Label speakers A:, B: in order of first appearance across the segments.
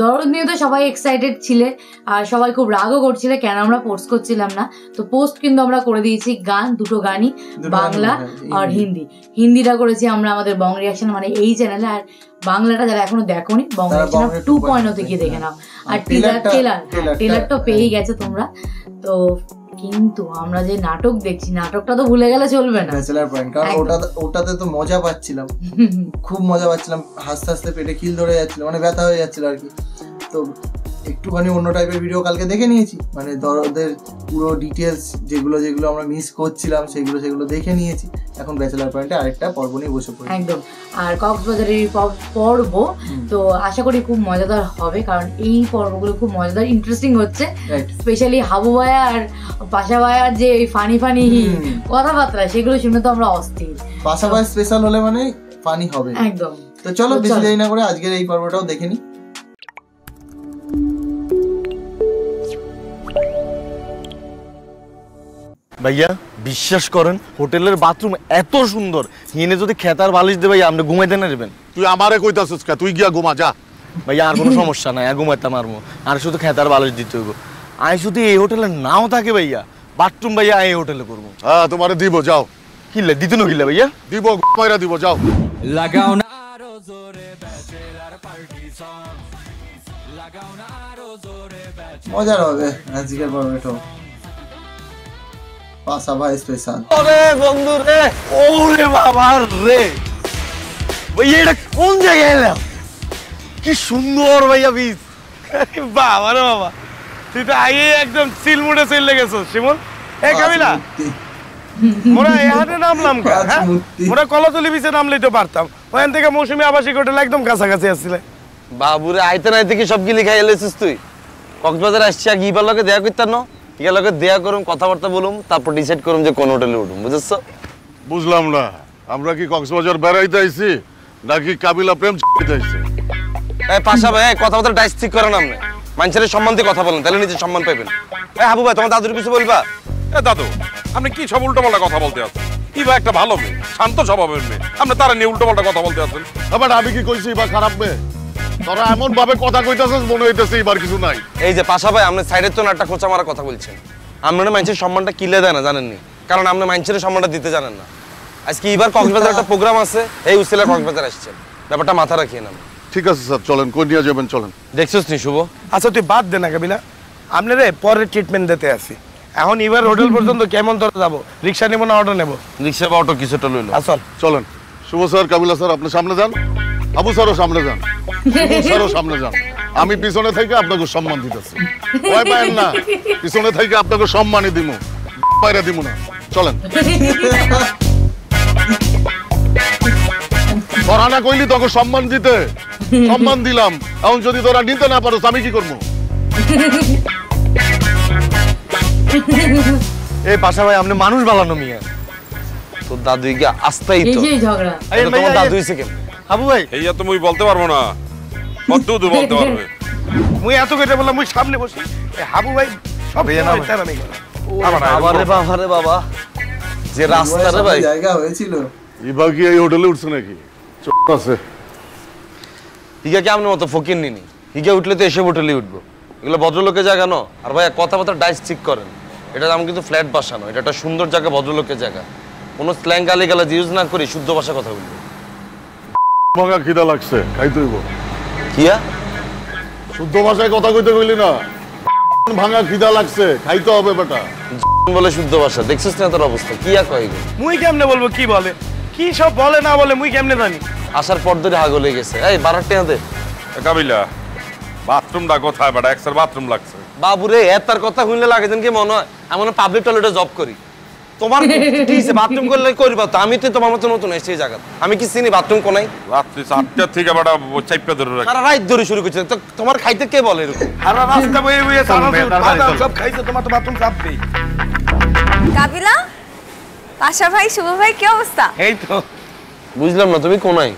A: দরদ নিয়ে তো সবাই এক্সাইটেড ছিলে আর সবাই খুব রাগও করছিলে কেন আমরা পোস্ট করছিলাম না। তো পোস্ট কিন্তু আমরা করে দিয়েছি গান, দুটো গানই, বাংলা আর হিন্দি। হিন্দিটা করেছি আমরা আমাদের বং রিয়াকশন মানে এই চ্যানেলে, আর বাংলাটা যারা এখনো দেখোনি বং রিয়াকশন 2.0 থেকে দেখে নাও। আর টেলার তো পেয়েই গেছে তোমরা। তো কিন্তু আমরা যে নাটক দেখছি নাটকটা তো ভুলে গেলে চলবে না,
B: ব্যাচেলার পয়েন্ট। কারণ ওটাতে তো মজা পাচ্ছিলাম, খুব মজা পাচ্ছিলাম, হাসতে হাসতে পেটে খিল ধরে যাচ্ছিল, মানে ব্যথা হয়ে যাচ্ছিল আর কি। তো একটুখানি অন্য টাইপের ভিডিও কালকে দেখে নিয়েছি, মানে দরদের পুরো ডিটেলস যেগুলো যেগুলো আমরা মিস করছিলাম সেগুলো দেখে নিয়েছি। এখন ব্যাচেলার পয়েন্টে আরেকটা পর্ব নিয়ে বসে পড়ি
A: একদম। আর কক্সবাজারের পর্ব তো আশা করি খুব মজাদার হবে, কারণ এই পর্বগুলো খুব মজাদার, ইন্টারেস্টিং হচ্ছে। স্পেশালি হাবু ভাইয়া আর পাশা ভাইয়ার যে ফানি কথাবার্তা সেগুলো শুনে তো আমরা অস্থির।
B: পাশা ভাই স্পেশাল হলে মানে ফানি হবে
A: একদম।
B: তো চলো বেশি দেরি না করে আজকের এই পর্বটাও দেখে নিই।
C: ভাইয়া বিশ্বাস করেন হোটেলের বাথরুম এত সুন্দর, হিনে যদি খেতার বালিশ দে ভাইয়া আপনি ঘুমাইতে না দেবেন।
D: তুই আমারে কইতাছিস কা? তুই গিয়া ঘুমা যা।
C: ভাইয়া আর কোনো সমস্যা নাই, ঘুমাইতাম আরমো, আর শুধু খেতার বালিশ দিতে হইব। আমি যদি এই হোটেলে নাও থাকে ভাইয়া বাথরুম ভাইয়া এই হোটেলে করবো।
D: হ্যাঁ তোমারে দিব, যাও।
C: কিল্লে দিতে না কিল্লে ভাইয়া?
D: দিব, মাইরা দিব, যাও।
E: লাগাও না আরো জোরে ব্যাচেলার পার্টি সং, লাগাও না আরো জোরে ব্যাচেলার।
B: মজার হবে আজকের পর্বটা। পাশা ভাই স্পেশাল।
C: ওরে বন্ধু রে, ওরে বাবা রে, ভাইয়া এটা কোন জায়গায় এলাম? কি সুন্দর ভাইয়া বীজ, বাবা রে বাবা, তুই তো আগে একদম চিলমুড়ে চলে গেছো শিমুল। এই কাবিলা মোরা এখানে নামলাম কা? হ্যাঁ মোরা কলাতলি বিচে নামলেই তো পারতাম, ওখান থেকে মৌসুমী আবাসিক হোটেল একদম কাছাকাছি আসছিলে।
F: বাবুরে আইতে নাইতে কি সব গিলি খাই এলেছিস তুই? কক্সবাজার আসছি আর গিবার লগে দেখা করতাম না, ইয়া লগে দেখা করুম, কথাবার্তা বলুম, তারপর ডিসাইড করুম যে কোন হোটেলে উঠুম, বুঝছো?
D: বুঝলাম না, আমরা কি কক্সবাজার বেড়াইতে আইছি নাকি কাবিলা প্রেম চাইতে আইছি?
F: এই পাশা ভাই কথাবার্তা ডাইস ঠিক করেন আপনি, মানুষের সম্মান দিয়ে কথা বলেন, তাহলে নিজে সম্মান পাইবেন। এই হাবু ভাই তোমার দাদুর কিছু বলবা?
D: এ দাদু, আপনি কি সব উল্টোপাল্টা কথা বলতে আছেন? কি বা একটা ভালো মেয়ে, শান্ত স্বভাবের মেয়ে, আপনি তারা নিয়ে উল্টোপাল্টা কথা বলতে আছেন? আবার আমি কি কইছি বা খারাপ মেয়ে? তোরা এমন ভাবে কথা কইতাছিস মনে হইতেছে এবার কিছু নাই।
F: এই যে পাশা ভাই আপনি সাইডের তো একটা খোঁচা মারা কথা বলছেন, আপনারা মানুষের সম্মানটা কিলে দেয় না জানেননি, কারণ আপনি মানুষের সম্মানটা দিতে জানেন না। আজকে এবার কক্সবাজার একটা প্রোগ্রাম আছে, এই উসিলা কক্সবাজার আসছেন, ব্যাপারটা মাথা রাখিয়ে নেন।
D: ঠিক আছে স্যার, চলেন, কই নিয়ে যাবেন চলেন।
F: দেখছিস নি শুভ?
C: আচ্ছা তুই বাদ দে না কাবিলা, আপনারে পরে ট্রিটমেন্ট দিতে আসি। এখন এবার হোটেল পর্যন্ত কেমন ধরে যাবো? রিক্সা নেবো না অটো নেবো?
F: রিক্সা বা অটো কিছুটা লইল।
C: আসল
D: চলেন। শুভ স্যার, কাবিলা স্যার আপনি সামনে যান, আবু স্যারও সামনে যান, স্যারও সামনে যান। আমি পিছনে থেকে আপনাকে সম্মান দিতেছি, ভয় পায়েন না, পিছনে থেকে আপনাকে সম্মানই দিমু, বাইরে দিমু না। চলেন। তোরা না কইলি তোকে সম্মান দিতে, সম্মান দিলাম, এখন যদি তোরা নিতে না পারো আমি কি করবো?
C: এই পাশা ভাই আপনি মানুষ বালানো মিয়া,
F: তোর দাদু কি আস্তাই তো
A: ঝগড়া।
F: তোমার দাদু হইছে কেন?
C: হাবু ভাই
D: এই তো মুই বলতে পারবো না, কতদূর বলতে পারবে?
C: মুই এত কেটে বললাম মুই সামনে বসি, হাবু ভাই সব
F: বাবারে বাবা, যে রাস্তা রে ভাই
B: জায়গা হয়েছিল।
D: এবার কি এই হোটেলে উঠছে নাকি? আছে
F: হিগা কি আপনার মতো ফকির নিনি, হিগা উঠলে তো এসব হোটেলে উঠবো, এগুলো ভদ্রলোকের জায়গা না। আর ভাই কথাবার্তা ডাইস ঠিক করেন, এটা আমি কিন্তু ফ্ল্যাট বাসা নয়, এটা একটা সুন্দর জায়গা, ভদ্রলোকের জায়গা, কোনো স্ল্যাং গালি গালা ইউজ না করি, শুদ্ধ ভাষা কথা বলবো।
D: ভাঙা খিদা লাগছে, খাইতে হইব।
F: কিয়া
D: শুদ্ধ ভাষায় কথা কইতে কইলি না, ভাঙা খিদা লাগছে, খাইতে হবে বেটা।
F: বলে শুদ্ধ ভাষা, দেখছিস না তোর অবস্থা, কিয়া কয়?
C: মুই কেমনে বলবো? কি বলে, কি সব বলে না বলে মুই কেমনে জানি?
F: আসার পর ধরে হাগ হয়ে গেছে। এই 12 দে
D: কাবিলা, বাথরুমটা কোথায় বেটা? এক্সের বাথরুম লাগছে।
F: বাবুরে এতার কথা শুনলে লাগে যেন কি মনে হয় আমি পাবলিক টয়লেটে জব করি। তোমার কি বাথরুম করলে করবা তো, আমি তো তোমার মতো নতুন এসেছি এই জায়গা, আমি কি চিনি বাথরুম কোনাই?
D: রাত্রি 4টা থেকে বেটা চাইপা ধরে রাখি,
F: সারা রাত ধরে শুরু করছে। তো তোমার খাইতে কে বলে এরকম?
C: সারা রাস্তা বয়ে বয়ে সব খাইছে, তোমার তো বাথরুম চাপবেই।
G: কাবিলা, পাশা ভাই, শুভ ভাই, কি অবস্থা?
C: এই তো
F: বুঝলাম না, তুমি কোনাই?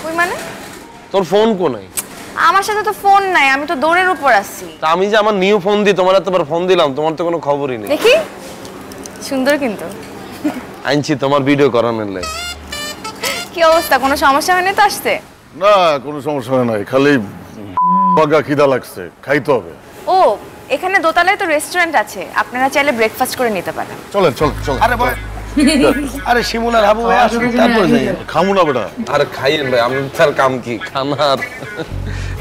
G: ওই মানে
F: তোর ফোন কোনাই?
G: আমার সাথে তো ফোন নাই, আমি তো দৌড়ের উপর আছি।
F: তা আমি যে আমার নিউ ফোন দিই, তোমার এতবার ফোন দিলাম, তোমার তো কোনো খবরই নেই।
G: দেখি সুন্দর কিন্তু
F: আনছি তোমার ভিডিও করানোর লাই।
G: কি অবস্থা, কোনো সমস্যা হয়নি তো আসতে?
D: না, কোনো সমস্যা হয় নাই, খালি বাগা খিদা লাগছে, খাইতে হবে।
G: ও এখানে দোতলায় তো রেস্টুরেন্ট আছে, আপনারা চাইলে ব্রেকফাস্ট করে নিতে পারেন।
D: চলেন চলেন চলেন।
C: আরে ভাই, আরে শিমুল আর হাবু ভাই আসুন, তারপর যাই।
D: খামু না বেটা।
F: আরে খাইয়েন ভাই, আমি তার কাম কি খানার?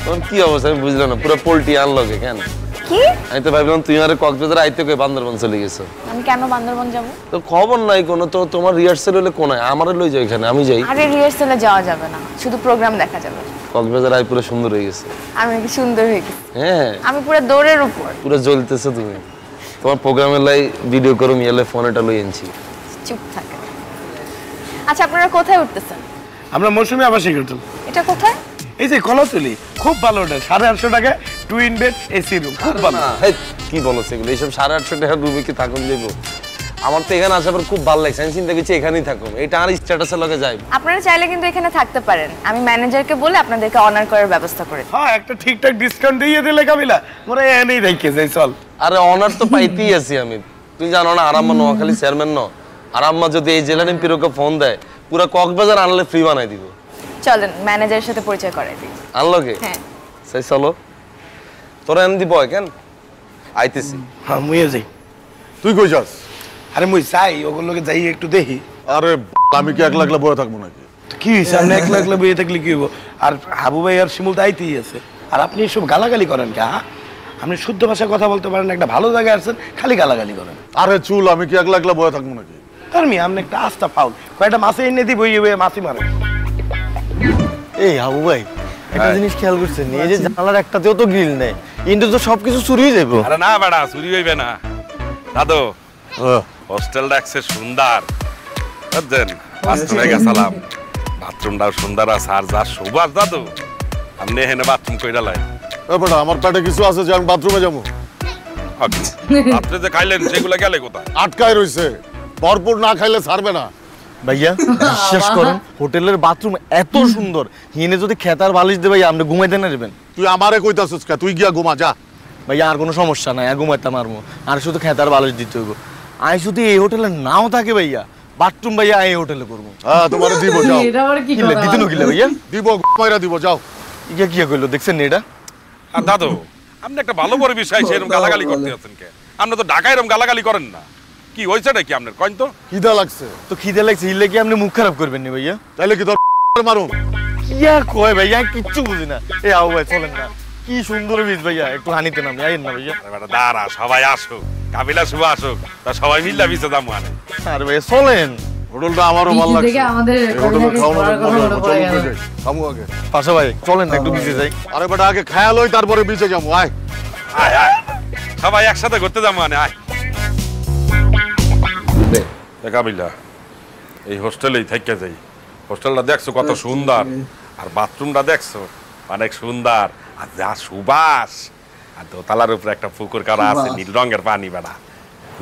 F: তোমার কি অবস্থা আমি বুঝলাম না, পুরো পোল্ট্রি আনলগে কেন?
G: কি
F: আমি তো ভাবলাম তুই আর কক্সবাজার আইতে কই বান্দরবান চলে গেছো।
G: আমি কেন বান্দরবান যাব?
F: তো খবর নাই কোনো, তো তোমার রিহার্সাল হলে কোনায় আমারে লই যাও, এখানে আমি যাই।
G: আরে রিহার্সালে যাওয়া যাবে না, শুধু প্রোগ্রাম দেখা যাবে।
F: কক্সবাজার আই পুরো সুন্দর হয়ে গেছে।
G: আমি কি সুন্দর হয়ে গেছি?
F: হ্যাঁ
G: আমি পুরো দৌড়ের উপর।
F: পুরো জ্বলতেছো তুমি। তোমার প্রোগ্রামের লাই ভিডিও করো, মিয়ালে ফোনটা লই আনছি।
G: চুপ থাকে। আচ্ছা আপনারা কোথায় উঠতেছেন?
C: আমরা মৌসুমী আবাসিক হোটেল।
G: এটা কোথায়?
C: এই যে কলাতলি, খুব ভালো হোটেল, 850 টাকা, টুইন বেড, এসি রুম, খুব ভালো।
F: হেই, কি বলো সেগুলো? এইসব 850 টাকার রুমে কি থাকুন যাবো? আমার তো এখানে আসার পর খুব ভালো লাগছে, আমি চিন্তা করছি এখানেই থাকুন, এটা আর স্ট্যাটাসের লগে যাই।
G: আপনারা চাইলে কিন্তু এখানে থাকতে পারেন, আমি ম্যানেজারকে বলে আপনাদেরকে অনার করার ব্যবস্থা করে দিই।
C: হ্যাঁ, একটা ঠিকঠাক ডিসকাউন্ট দিয়ে দিলে কাবিলা, মোরা এনেই দেখে যাই, চল।
F: আরে অনার তো পাইতেই আছি আমি, তুই জানো না আরাম্মা নোয়াখালী চেয়ারম্যান ন, আরাম্মা যদি এই জেলার এমপির ওকে ফোন দেয় পুরো কক্সবাজার আনলে ফ্রি বানাই দিব।
G: চলেন ম্যানেজারের সাথে পরিচয় করাই দিই।
F: আনলগে?
G: হ্যাঁ
F: সেই চলো, তোরা এন দিব কেন? আইতেছি।
C: হ্যাঁ, মুইও যাই।
D: তুই কই যাস?
C: আরে মুই চাই ওগুলোকে যাই একটু দেখি।
D: আরে আমি কি একলা একলা বয়ে থাকবো নাকি?
C: কি হয়েছে, আপনি একলা একলা বইয়ে থাকলে কি হইব? আর হাবু ভাই আর শিমুল তো আইতেই আছে, আর আপনি এসব গালাগালি করেন কে? হ্যাঁ, আপনি শুদ্ধ ভাষায় কথা বলতে পারেন, একটা ভালো জায়গায় আসছেন, খালি গালাগালি করেন।
D: আরে চুল, আমি কি একলা একলা বয়ে থাকবো নাকি?
C: আর মি আপনি একটা আস্তা ফাউল, কয়টা মাছে এনে দিই বইয়ে বইয়ে মাছি মারে।
H: এই হাবু ভাই, একটা জিনিস খেয়াল করছেন, এই যে জানালার একটাতেও তো গ্রিল নেই, কিন্তু তো সবকিছু চুরি হয়ে যাবো।
I: আরে না বেটা, চুরি হইবে না দাদু। হোস্টেলটা একসে সুন্দর, বুঝছেন? বাথরুমে গেছিলাম, বাথরুমটাও সুন্দর আছে, আর যা সুবাস দাদু, আপনি এখানে বাথরুম কইরা লাই।
D: বেটা আমার পেটে কিছু আছে যে আমি বাথরুমে যাবো।
I: আপনি যে খাইলেন সেগুলো গেলে কোথায়?
D: আটকায় রইছে, ভরপুর না খাইলে ছাড়বে না।
H: ভাইয়া বিশ্বাস করেন, হোটেলের বাথরুম এত সুন্দর, হিনে যদি খেতার বালিশ দে ভাইয়া আপনি ঘুমাইতে না দেবেন।
D: তুই আমারে কইতাছিস কে? তুই গিয়া ঘুমা যা।
H: ভাইয়া আর কোনো সমস্যা নাই, ঘুমাইতাম আরমো, আর শুধু খেতার বালিশ দিতে হইব। আমি যদি এই হোটেলে নাও থাকে ভাইয়া, বাথরুম ভাইয়া এই হোটেলে করবো।
D: হ্যাঁ তোমারে দিব, যাও।
A: এটা আবার কি
H: কিলে
A: কথা?
H: দিতে নকিলে ভাইয়া
D: দিব, মাইরা দিব, যাও।
H: ইয়া কি কইলো দেখছেন না এটা?
I: আর দাদু, আপনি একটা ভালো বড় বিষয় সেরকম গালাগালি করতে আছেন কে? আপনি তো ঢাকায় এরকম গালাগালি করেন না, কি হয়েছে নাকি আপনার? কইন তো।
D: খিদা লাগছে
H: তো খিদে লাগছে, ইলে কি আপনি মুখ খারাপ করবেন না ভাইয়া?
D: তাইলে কি তোর মারুম?
H: ইয়া কয় ভাইয়া, কিচ্ছু বুঝি না। এই আও ভাই চলেন না, কি সুন্দর বীজ ভাইয়া, একটু হানিতে নাম আইন না ভাইয়া।
I: আরে বেটা দাঁড়া, সবাই আসুক, কাবিলা শুভ আসুক, তা সবাই মিল্লা বিছে দাম মানে।
H: আরে ভাইয়া চলেন,
D: হোটেলটা আমারও ভালো
A: বিচি
D: লাগছে।
A: থেকে আমাদের
D: এই হোটেলে
A: কলেজে
D: খাওয়ানো
A: পড়ার কথা
D: মজা
A: মনে
D: হবে,
A: পড়ে
D: চলো
A: গেল।
D: যাই, খামু আগে।
H: পাশা ভাই চলেন না, একটু বিচে যাই।
D: আরে বেটা আগে খায়া লই, তারপরে বিচে যাবো। আয়
I: আয় আয়, সবাই একসাথে ঘুরতে যাম মানে, আয়। কাবিলা, এই হোস্টেলেই থেকে যাই। হোস্টেলটা দেখছো কত সুন্দর, আর বাথরুমটা দেখছো অনেক সুন্দর, আর যা সুবাস, আর দোতলার উপরে একটা পুকুর করা আছে, নীল রঙের পানি বেড়া,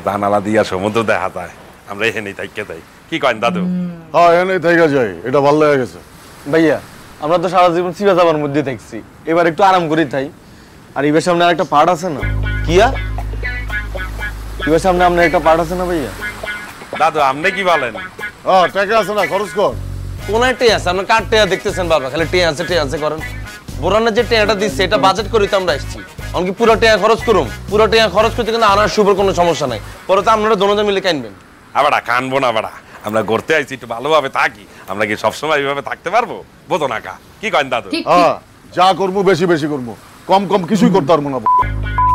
I: জানালা দিয়া সমুদ্র দেখা যায়। আমরা এখানেই থেকে যাই, কি করেন দাদু?
D: হ্যাঁ এনে থেকে যাই, এটা ভালো লেগে গেছে।
H: ভাইয়া আমরা তো সারা জীবন সিবা যাবার মধ্যে থাকছি, এবার একটু আরাম করি তাই। আর এবার সামনে আর একটা পার্ট আছে না?
F: কিয়া?
H: এবার সামনে আপনার একটা পার্ট আছে না ভাইয়া?
I: দাদু আপনি কি বলেন?
D: হ্যাঁ টাকা আছে না, খরচ কর।
F: কোন টে আছে? আপনার কার টেয়া দেখতেছেন বাবা, খালি টে আছে করেন। বোরানের যে টেয়াটা দিচ্ছে এটা বাজেট করে তো আমরা আসছি, এমনকি পুরো টেয়া খরচ করুম, পুরো টেয়া খরচ করতে কিন্তু আনার শুভর কোনো সমস্যা নাই, পরে তো আপনারা দোনোজন মিলে কিনবেন।
I: আবার কানবো না বাড়া, আমরা ঘুরতে আইছি, একটু ভালোভাবে থাকি, আমরা কি সবসময় এইভাবে থাকতে পারবো? বোঝো না কা, কি করেন দাদু?
A: ঠিক ঠিক।
D: হ্যাঁ যা করবো বেশি বেশি করবো, কম কম কিছুই করতে পারবো না।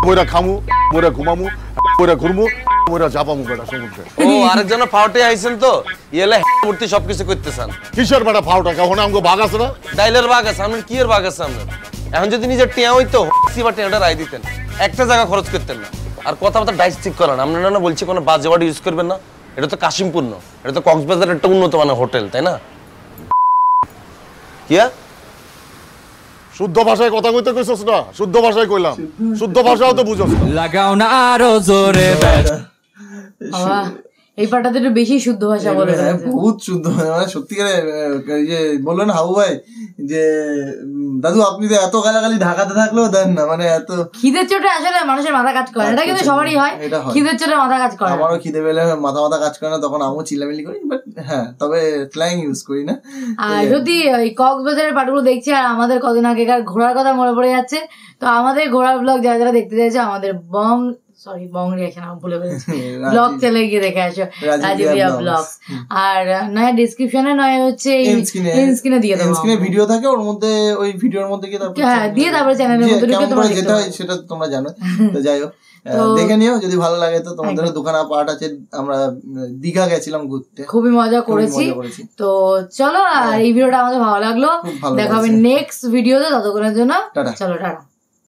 D: বইরা খামু, বইরা ঘুমামু, বইরা ঘুরমু, বইরা চাপামু বেটা সমুদ্রে।
F: ও আরেকজন ফাউটে আইছেন তো, ইয়েলে মূর্তি সবকিছু করতেছেন।
D: কিসের বেটা ফাও টাকা? ওখানে আমাকে ভাগ আছে না?
F: ডাইলের বাগ আছে, আপনার কি এর বাগ আছে আপনার? এখন যদি নিজের টিয়া হইতো বা টিয়াটা রায় দিতেন, একটা জায়গা খরচ করতেন না। আর কথাবার্তা ডাইস ঠিক করেন, আপনারা না বলছি কোনো বাজে ওয়ার্ড ইউজ করবেন না, এটা তো কাশিমপুর না, এটা তো কক্সবাজারের একটা উন্নত মানের হোটেল, তাই না? কিয়া
D: শুদ্ধ ভাষায় কথা কইতে কইছস না? শুদ্ধ ভাষায় কইলাম, শুদ্ধ ভাষাও তো বুঝছস না।
E: লাগাও না আরো জোরে ব্যাচ।
A: বাবা, এই পাটাতে একটু বেশি শুদ্ধ ভাষা বলে
B: হ্যাঁ,
A: ফেলেছে।
B: বহুত শুদ্ধ, মানে সত্যিকারে এই যে বললেন হাবু ভাই যে দাদু আপনি তো এত গালাগালি ঢাকাতে থাকলেও দেন না, মানে এত
A: খিদের চোটে আসলে মানুষের মাথা কাজ করে, এটা কিন্তু সবারই হয়,
B: এটা হয়।
A: খিদের চোটে মাথা কাজ করে।
B: আমারও খিদে পেলে মাথা মাথা কাজ করে না, তখন আমিও চিল্লামিল্লি করি, বাট হ্যাঁ তবে স্ল্যাং ইউজ করি না।
A: আর যদি ওই কক্সবাজারের পাটগুলো দেখছি আর আমাদের কদিন আগেকার ঘোরার কথা মনে পড়ে যাচ্ছে, তো আমাদের ঘোরার ব্লগ যারা যারা দেখতে চাইছে আমাদের বং রিয়াকশন আমি ভুলে ফেলেছি, ব্লগ চ্যানেলে গিয়ে দেখে আসো, রাজীবিয়া ব্লগস। আর নয় ডিসক্রিপশনে নয় হচ্ছে ইনস্ক্রিনে দিয়ে দেবো,
B: ইনস্ক্রিনে ভিডিও থাকে, ওর মধ্যে ওই ভিডিওর মধ্যে গিয়ে তারপর
A: হ্যাঁ দিয়ে তারপরে চ্যানেলের মধ্যে ঢুকে তোমরা
B: যেতে হয় সেটা তোমরা জানো। তো যাই হোক দেখে নিও যদি ভালো লাগে। তো তোমাদের দুখানা পার্ট আছে, আমরা দীঘা গেছিলাম ঘুরতে,
A: খুবই মজা করেছি। তো চলো, আর এই ভিডিওটা আমাদের ভালো লাগলো, দেখা হবে নেক্সট ভিডিওতে, ততক্ষণের জন্য চলো টাটা।